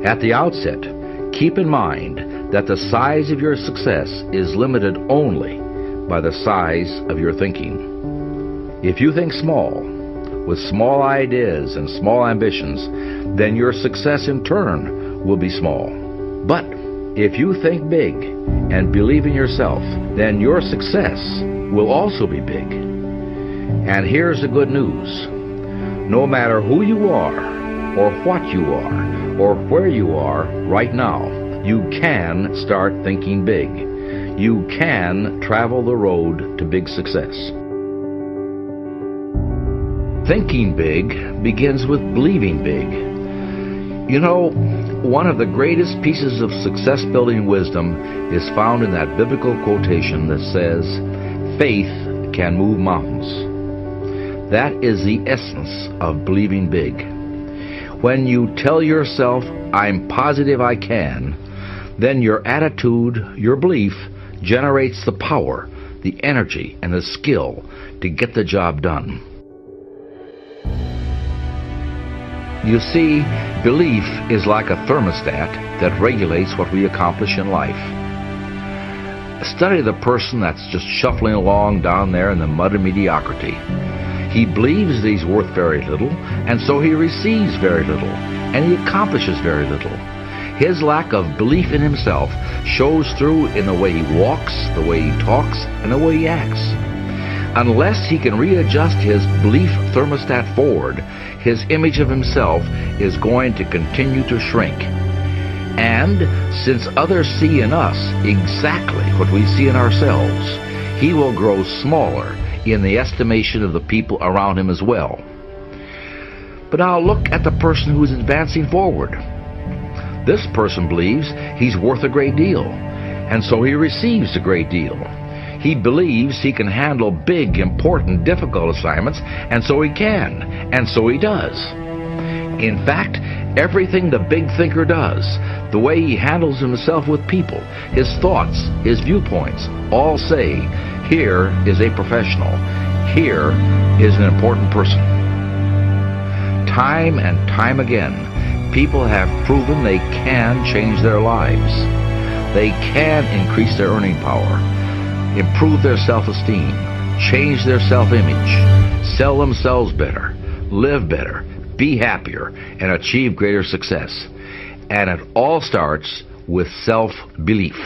At the outset, keep in mind that the size of your success is limited only by the size of your thinking. If you think small, with small ideas and small ambitions, then your success in turn will be small. But if you think big and believe in yourself, then your success will also be big. And here's the good news. No matter who you are, or what you are, or where you are right now, you can start thinking big. You can travel the road to big success. Thinking big begins with believing big. You know, one of the greatest pieces of success-building wisdom is found in that biblical quotation that says, "Faith can move mountains." That is the essence of believing big. When you tell yourself, "I'm positive I can," then your attitude, your belief, generates the power, the energy, and the skill to get the job done. You see, belief is like a thermostat that regulates what we accomplish in life. Study the person that's just shuffling along down there in the mud of mediocrity. He believes that he's worth very little, and so he receives very little, and he accomplishes very little. His lack of belief in himself shows through in the way he walks, the way he talks, and the way he acts. Unless he can readjust his belief thermostat forward, his image of himself is going to continue to shrink. And since others see in us exactly what we see in ourselves, he will grow smaller in the estimation of the people around him as well. But now look at the person who is advancing forward. This person believes he's worth a great deal, and so he receives a great deal. He believes he can handle big, important, difficult assignments, and so he can, and so he does. In fact, everything the big thinker does, the way he handles himself with people, his thoughts, his viewpoints, all say, here is a professional. Here is an important person. Time and time again, people have proven they can change their lives. They can increase their earning power, improve their self-esteem, change their self-image, sell themselves better, live better, be happier, and achieve greater success. And it all starts with self-belief.